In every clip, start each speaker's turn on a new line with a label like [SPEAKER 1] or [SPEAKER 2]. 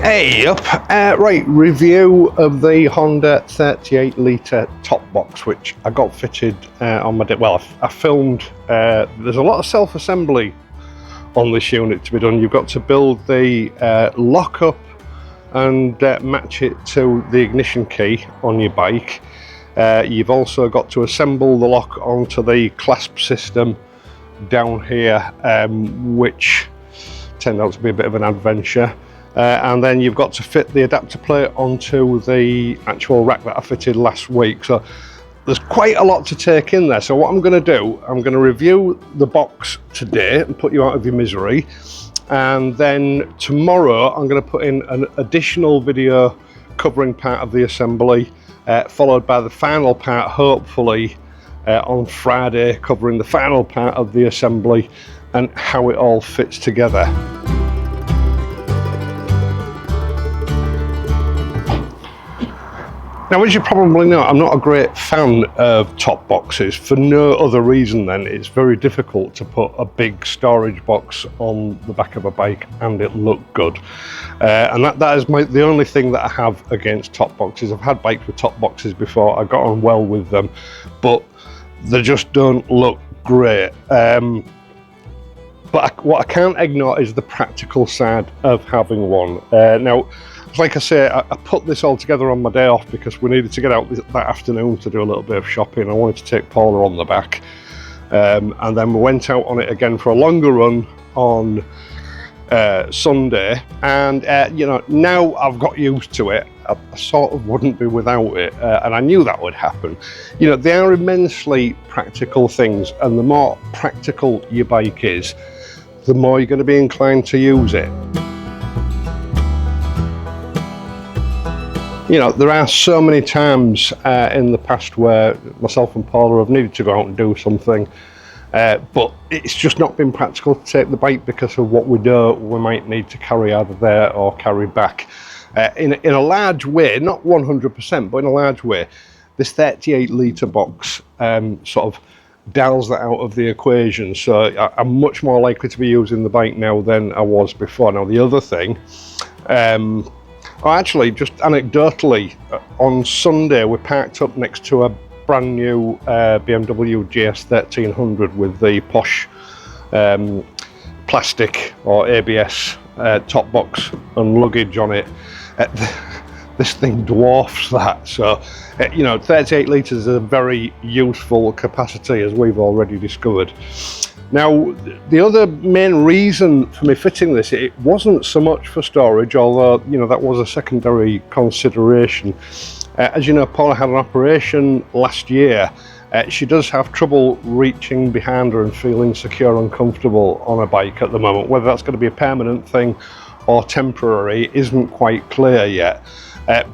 [SPEAKER 1] Hey up, right, review of the Honda 38Litre top box, which I got fitted on my day. Well, I filmed, there's a lot of self-assembly on this unit to be done. You've got to build the lock up and match it to the ignition key on your bike. You've also got to assemble the lock onto the clasp system down here, which turned out to be a bit of an adventure. And then you've got to fit the adapter plate onto the actual rack that I fitted last week. So there's quite a lot to take in there. So what I'm going to do, I'm going to review the box today and put you out of your misery. And then tomorrow I'm going to put in an additional video covering part of the assembly, followed by the final part, hopefully on Friday, covering the final part of the assembly and how it all fits together. Now, as you probably know, I'm not a great fan of top boxes for no other reason than it's very difficult to put a big storage box on the back of a bike and it look good. And that is the only thing that I have against top boxes. I've had bikes with top boxes before, I got on well with them, but they just don't look great. But what I can't ignore is the practical side of having one. Now, like I say, I put this all together on my day off because we needed to get out that afternoon to do a little bit of shopping. I wanted to take Paula on the back, and then we went out on it again for a longer run on Sunday. And you know, now I've got used to it. I sort of wouldn't be without it, and I knew that would happen. You know, they are immensely practical things, and the more practical your bike is, the more you're going to be inclined to use it. You know, there are so many times in the past where myself and Paula have needed to go out and do something, but it's just not been practical to take the bike because of what we do. We might need to carry either there or carry back. In a large way, not 100%, but in a large way, this 38-litre box sort of dials that out of the equation. So I'm much more likely to be using the bike now than I was before. Now, the other thing, oh, actually, just anecdotally, on Sunday we parked up next to a brand new BMW GS 1300 with the posh plastic or ABS top box and luggage on it. This thing dwarfs that, so you know, 38 litres is a very useful capacity, as we've already discovered. Now, the other main reason for me fitting this, it wasn't so much for storage, although, you know, that was a secondary consideration. As you know, Paula had an operation last year. She does have trouble reaching behind her and feeling secure and comfortable on a bike at the moment. Whether that's going to be a permanent thing or temporary isn't quite clear yet.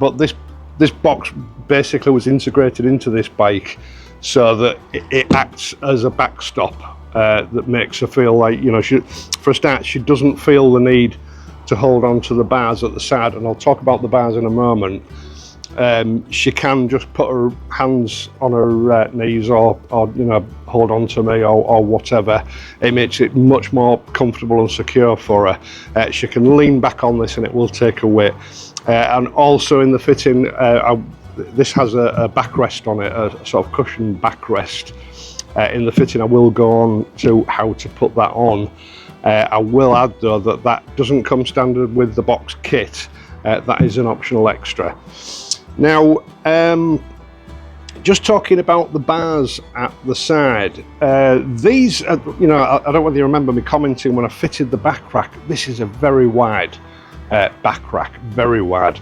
[SPEAKER 1] But this box basically was integrated into this bike so that it acts as a backstop. That makes her feel like, you know, for a start, she doesn't feel the need to hold on to the bars at the side, and I'll talk about the bars in a moment. She can just put her hands on her knees or you know, hold on to me or whatever. It makes it much more comfortable and secure for her. She can lean back on this and it will take her weight. And also in the fitting, this has a backrest on it, a sort of cushioned backrest. In the fitting, I will go on to how to put that on. I will add though that doesn't come standard with the box kit. That is an optional extra. Now, just talking about the bars at the side, these, you know, I don't know whether you remember me commenting when I fitted the back rack. This is a very wide back rack, very wide.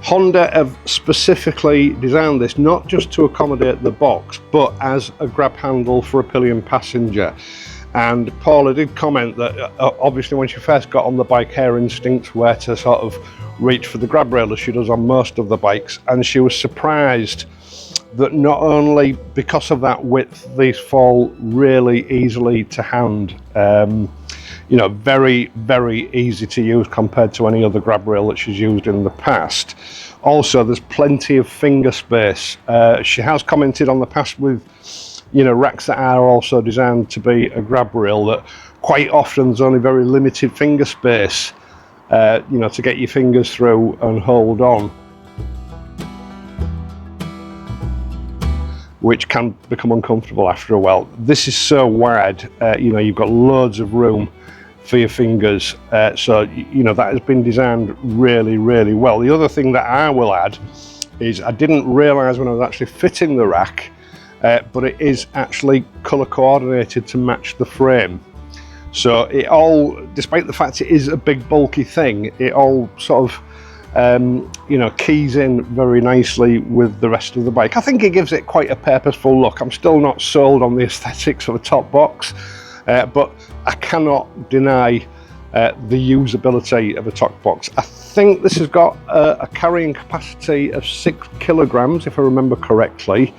[SPEAKER 1] Honda have specifically designed this not just to accommodate the box, but as a grab handle for a pillion passenger. And Paula did comment that obviously when she first got on the bike, her instincts were to sort of reach for the grab rail as she does on most of the bikes, and she was surprised that not only because of that width, these fall really easily to hand. You know, very, very easy to use compared to any other grab rail that she's used in the past. Also, there's plenty of finger space. She has commented on the past with, you know, racks that are also designed to be a grab rail, that quite often there's only very limited finger space you know, to get your fingers through and hold on, which can become uncomfortable after a while. This is so wide, you know, you've got loads of room for your fingers, so you know, that has been designed really, really well. The other thing that I will add is I didn't realise when I was actually fitting the rack, but it is actually colour coordinated to match the frame. So it all, despite the fact it is a big bulky thing, it all sort of you know, keys in very nicely with the rest of the bike. I think it gives it quite a purposeful look. I'm still not sold on the aesthetics of a top box, but I cannot deny the usability of a top box. I think this has got a carrying capacity of 6 kilograms, if I remember correctly.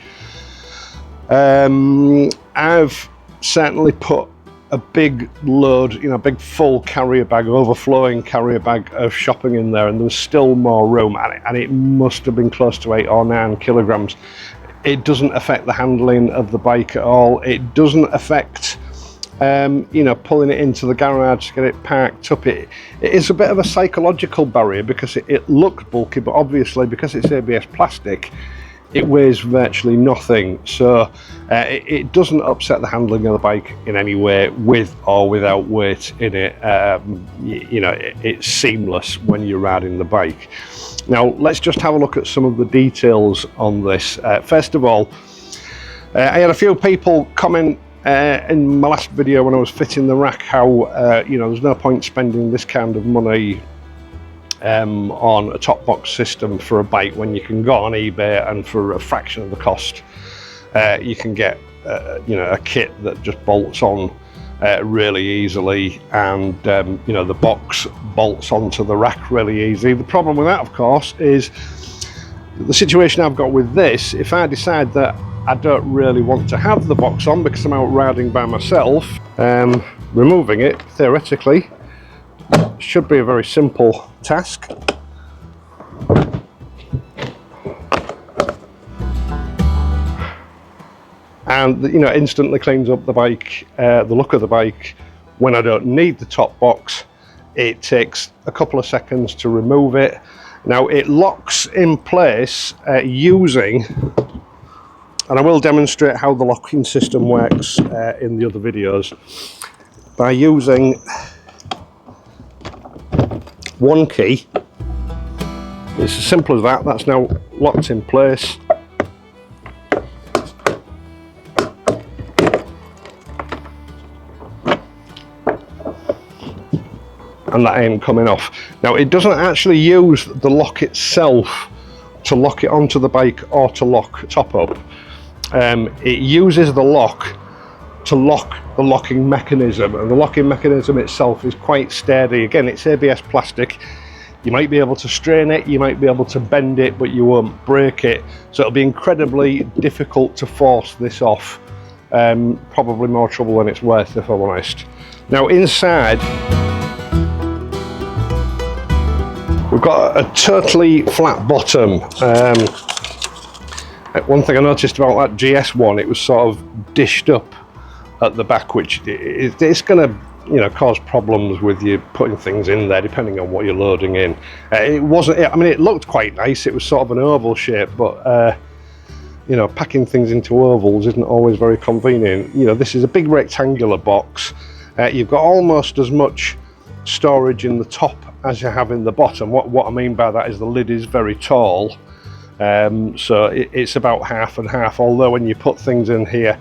[SPEAKER 1] I've certainly put a big load, you know, a big full carrier bag, overflowing carrier bag of shopping in there, and there was still more room, and it must have been close to 8 or 9 kilograms. It doesn't affect the handling of the bike at all. It doesn't affect you know, pulling it into the garage to get it parked up. It is a bit of a psychological barrier because it looks bulky, but obviously because it's ABS plastic, it weighs virtually nothing, so it doesn't upset the handling of the bike in any way, with or without weight in it. You know, it's seamless when you're riding the bike. Now let's just have a look at some of the details on this. First of all, I had a few people comment in my last video when I was fitting the rack how you know, there's no point spending this kind of money on a top box system for a bike when you can go on eBay and for a fraction of the cost you can get you know, a kit that just bolts on really easily, and you know, the box bolts onto the rack really easy. The problem with that, of course, is the situation I've got with this. If I decide that I don't really want to have the box on because I'm out riding by myself, removing it theoretically should be a very simple task. And you know, instantly cleans up the bike, the look of the bike. When I don't need the top box, it takes a couple of seconds to remove it. Now it locks in place using, and I will demonstrate how the locking system works in the other videos, by using one key. It's as simple as that. That's now locked in place. And that ain't coming off. Now it doesn't actually use the lock itself to lock it onto the bike or to lock top up. It uses the lock to lock the locking mechanism, and the locking mechanism itself is quite sturdy. Again, it's ABS plastic. You might be able to strain it, you might be able to bend it, but you won't break it. So it'll be incredibly difficult to force this off. Probably more trouble than it's worth, if I'm honest. Now inside, we've got a totally flat bottom. One thing I noticed about that GS one, it was sort of dished up at the back, which it's going to, you know, cause problems with you putting things in there depending on what you're loading in. It wasn't, I mean, it looked quite nice. It was sort of an oval shape, but you know, packing things into ovals isn't always very convenient. You know, this is a big rectangular box. You've got almost as much storage in the top as you have in the bottom. What I mean by that is the lid is very tall, so it's about half and half, although when you put things in here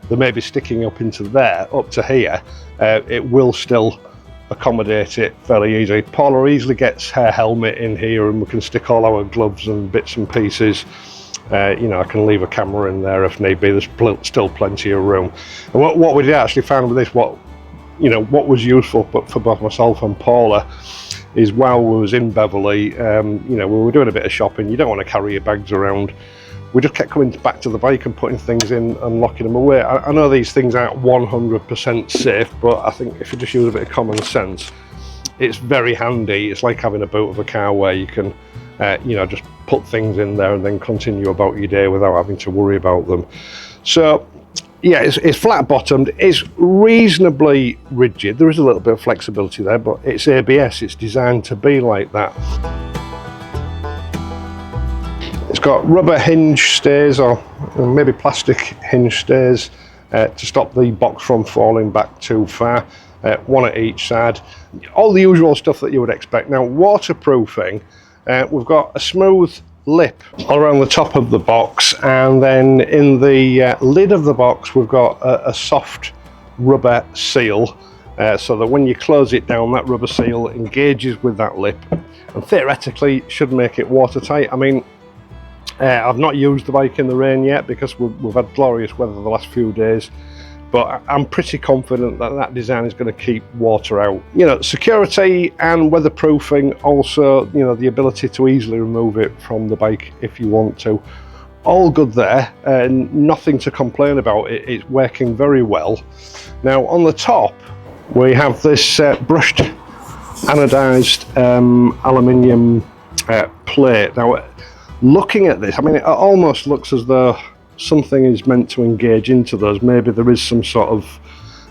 [SPEAKER 1] they may be sticking up into there, up to here, it will still accommodate it fairly easily. Paula easily gets her helmet in here, and we can stick all our gloves and bits and pieces. You know, I can leave a camera in there if need be. There's still plenty of room. And what we did actually find with this, what was useful for both myself and Paula, is while we was in Beverley, you know, we were doing a bit of shopping. You don't want to carry your bags around. We just kept coming back to the bike and putting things in and locking them away. I know these things aren't 100% safe, but I think if you just use a bit of common sense, it's very handy. It's like having a boot of a car where you can, you know, just put things in there and then continue about your day without having to worry about them. So yeah, it's flat bottomed, it's reasonably rigid. There is a little bit of flexibility there, but it's ABS, it's designed to be like that. It's got rubber hinge stays, or maybe plastic hinge stays, to stop the box from falling back too far, one at each side. All the usual stuff that you would expect. Now, waterproofing, we've got a smooth lip all around the top of the box, and then in the lid of the box we've got a soft rubber seal, so that when you close it down, that rubber seal engages with that lip and theoretically should make it watertight. I mean, I've not used the bike in the rain yet because we've had glorious weather the last few days, but I'm pretty confident that that design is going to keep water out. You know, security and weatherproofing, also, you know, the ability to easily remove it from the bike if you want to. All good there, and nothing to complain about. It's working very well. Now on the top we have this brushed anodized aluminium plate. Now, looking at this, I mean, it almost looks as though something is meant to engage into those. Maybe there is some sort of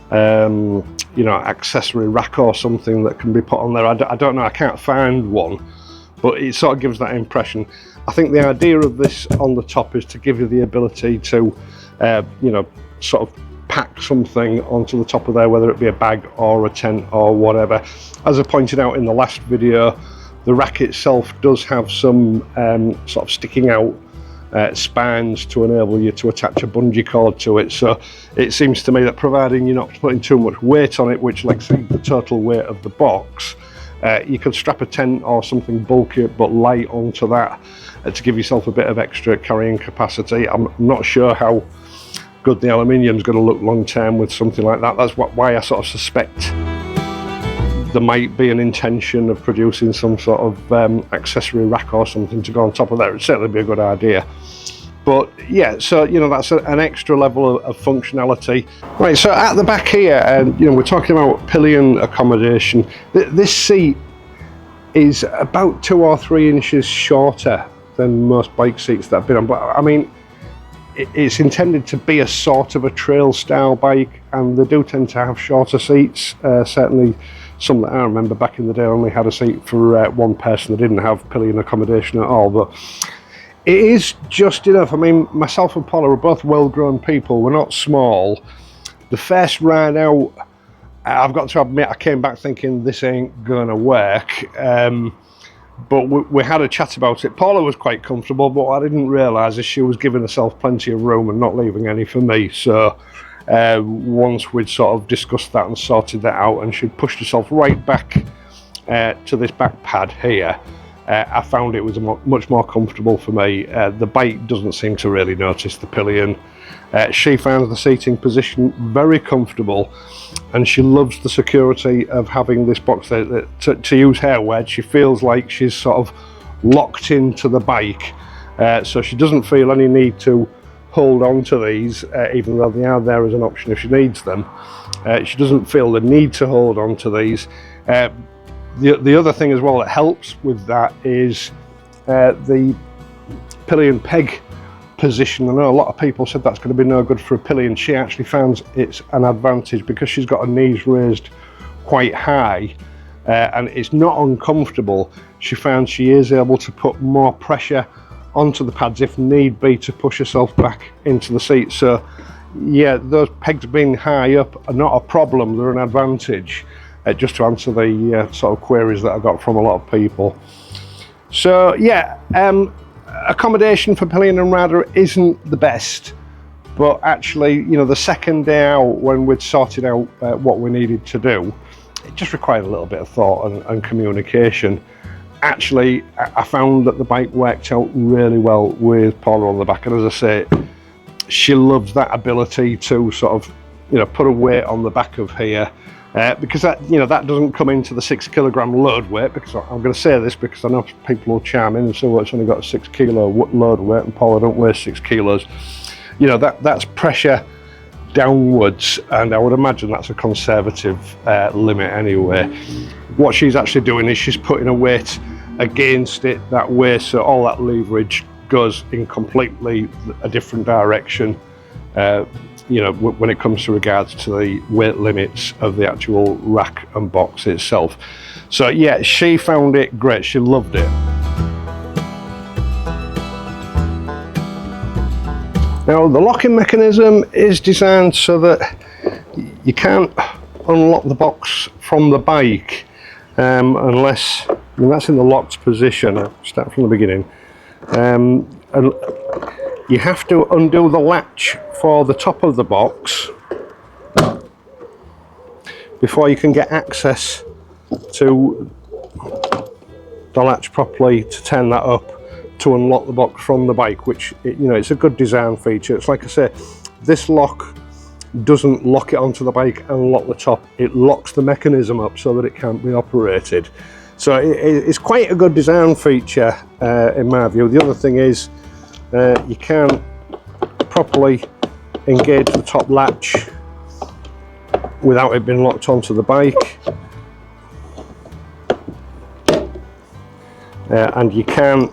[SPEAKER 1] you know, accessory rack or something that can be put on there. I don't know, I can't find one, but it sort of gives that impression. I think the idea of this on the top is to give you the ability to you know, sort of pack something onto the top of there, whether it be a bag or a tent or whatever. As I pointed out in the last video, the rack itself does have some sort of sticking out spines to enable you to attach a bungee cord to it. So it seems to me that providing you're not putting too much weight on it, which like say the total weight of the box, you could strap a tent or something bulky but light onto that to give yourself a bit of extra carrying capacity. I'm not sure how good the aluminium is going to look long term with something like that. That's why I sort of suspect there might be an intention of producing some sort of accessory rack or something to go on top of that. It'd certainly be a good idea. But yeah, so you know, that's an extra level of functionality. Right, so at the back here, you know, we're talking about pillion accommodation. This seat is about 2 or 3 inches shorter than most bike seats that I've been on. But I mean, it's intended to be a sort of a trail style bike, and they do tend to have shorter seats. Certainly some that I remember back in the day only had a seat for one person. They didn't have pillion accommodation at all, but it is just enough. I mean, myself and Paula are both well-grown people. We're not small. The first ride out, I've got to admit, I came back thinking this ain't gonna work. But we had a chat about it. Paula was quite comfortable, but what I didn't realise is she was giving herself plenty of room and not leaving any for me. So once we'd sort of discussed that and sorted that out, and she'd pushed herself right back to this back pad here, I found it was much more comfortable for me. The bike doesn't seem to really notice the pillion. She found the seating position very comfortable, and she loves the security of having this box there. To use her words, she feels like she's sort of locked into the bike, so she doesn't feel any need to hold on to these, even though they are there as an option if she needs them. She doesn't feel the need to hold on to these. The other thing as well that helps with that is the pillion peg position. I know a lot of people said that's going to be no good for a pillion. She actually finds it's an advantage because she's got her knees raised quite high, and it's not uncomfortable. She found she is able to put more pressure onto the pads if need be to push herself back into the seat. So yeah, those pegs being high up are not a problem, they're an advantage, just to answer the sort of queries that I got from a lot of people. So yeah, accommodation for pillion and rider isn't the best, but actually, you know, the second day out when we'd sorted out what we needed to do, it just required a little bit of thought and communication. Actually, I found that the bike worked out really well with Paula on the back, and as I say, she loves that ability to sort of, you know, put a weight on the back of here, because that, you know, that doesn't come into the 6 kilogram load weight. Because I'm going to say this because I know people will chime in and say, well, it's only got a 6 kilo load weight, and Paula don't weigh 6 kilos. You know, that's pressure downwards, and I would imagine that's a conservative limit anyway. What she's actually doing is she's putting a weight against it that way, so all that leverage goes in completely a different direction. you know, when it comes to regards to the weight limits of the actual rack and box itself. So yeah, she found it great, she loved it. Now the locking mechanism is designed so that you can't unlock the box from the bike unless, I mean, that's in the locked position. I'll start from the beginning. And you have to undo the latch for the top of the box before you can get access to the latch properly to turn that up to unlock the box from the bike, which, you know, it's a good design feature. It's like I say, this lock doesn't lock it onto the bike and lock the top, it locks the mechanism up so that it can't be operated. So it's quite a good design feature in my view. The other thing is you can't properly engage the top latch without it being locked onto the bike, and you can't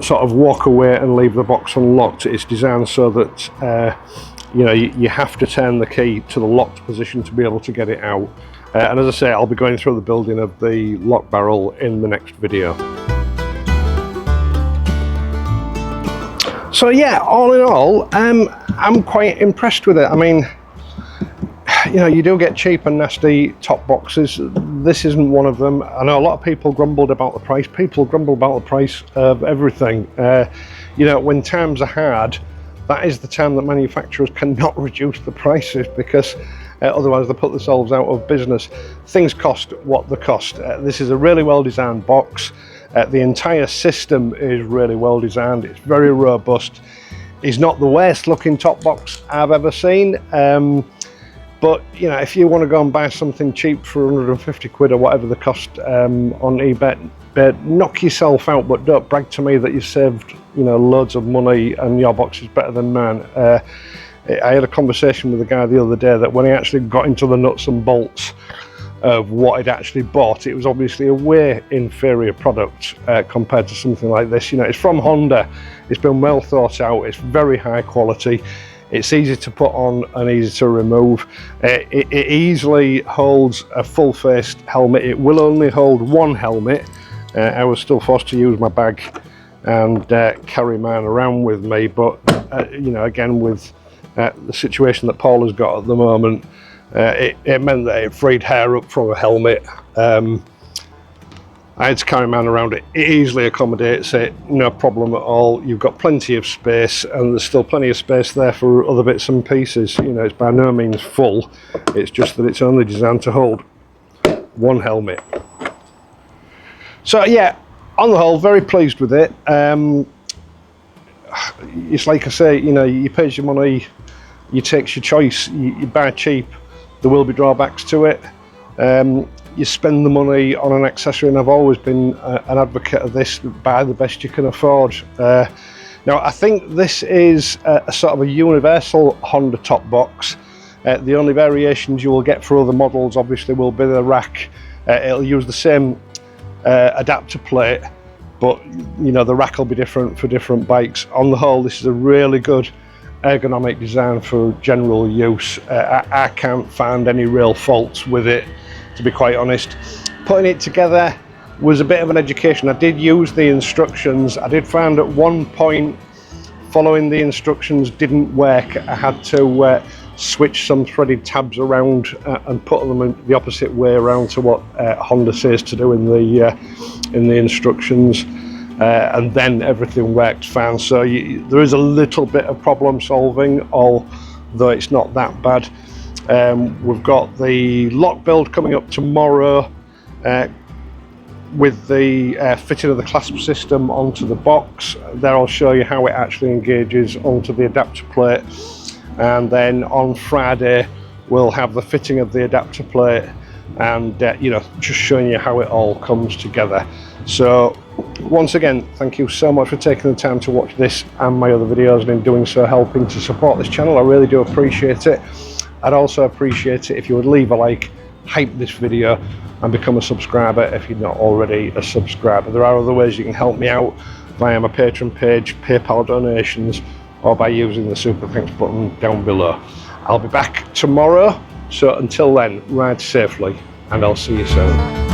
[SPEAKER 1] sort of walk away and leave the box unlocked. It's designed so that you know, you have to turn the key to the locked position to be able to get it out. And as I say, I'll be going through the building of the lock barrel in the next video. So yeah, all in all, I'm quite impressed with it. I mean, you know, you do get cheap and nasty top boxes. This isn't one of them. I know a lot of people grumbled about the price. People grumble about the price of everything. You know, when times are hard, that is the time that manufacturers cannot reduce the prices, because otherwise they put themselves out of business. Things cost what they cost. This is a really well designed box. The entire system is really well designed. It's very robust. It's not the worst looking top box I've ever seen. But you know, if you want to go and buy something cheap for 150 quid or whatever the cost on eBay, knock yourself out, but don't brag to me that you saved, you know, loads of money and your box is better than mine. I had a conversation with a guy the other day that when he actually got into the nuts and bolts of what he'd actually bought, it was obviously a way inferior product compared to something like this. You know, it's from Honda, it's been well thought out, it's very high quality, it's easy to put on and easy to remove. It easily holds a full-faced helmet. It will only hold one helmet. I was still forced to use my bag and carry mine around with me, but you know, again, with the situation that Paul has got at the moment, it meant that it freed hair up from a helmet. I had to carry mine around. It easily accommodates it, no problem at all. You've got plenty of space, and there's still plenty of space there for other bits and pieces. You know, it's by no means full. It's just that it's only designed to hold one helmet. So yeah, on the whole, very pleased with it. It's like I say, you know, you pay your money, you take your choice, you buy cheap, there will be drawbacks to it. You spend the money on an accessory, and I've always been an advocate of this: buy the best you can afford. Now I think this is a sort of a universal Honda top box. The only variations you will get for other models obviously will be the rack. It'll use the same adapter plate, but you know, the rack will be different for different bikes. On the whole, this is a really good ergonomic design for general use. I can't find any real faults with it, to be quite honest. Putting it together was a bit of an education. I did use the instructions. I did find at one point following the instructions didn't work. I had to switch some threaded tabs around and put them in the opposite way around to what Honda says to do in the instructions, and then everything worked fine. So there is a little bit of problem solving, although it's not that bad. We've got the lock build coming up tomorrow with the fitting of the clasp system onto the box. There I'll show you how it actually engages onto the adapter plate, and then on Friday we'll have the fitting of the adapter plate and you know, just showing you how it all comes together. So once again, thank you so much for taking the time to watch this and my other videos, and in doing so helping to support this channel. I really do appreciate it. I'd also appreciate it if you would leave a like, hype this video, and become a subscriber if you're not already a subscriber. There are other ways you can help me out via my Patreon page, PayPal donations, or by using the super thanks button down below. I'll be back tomorrow, so until then, ride safely and I'll see you soon.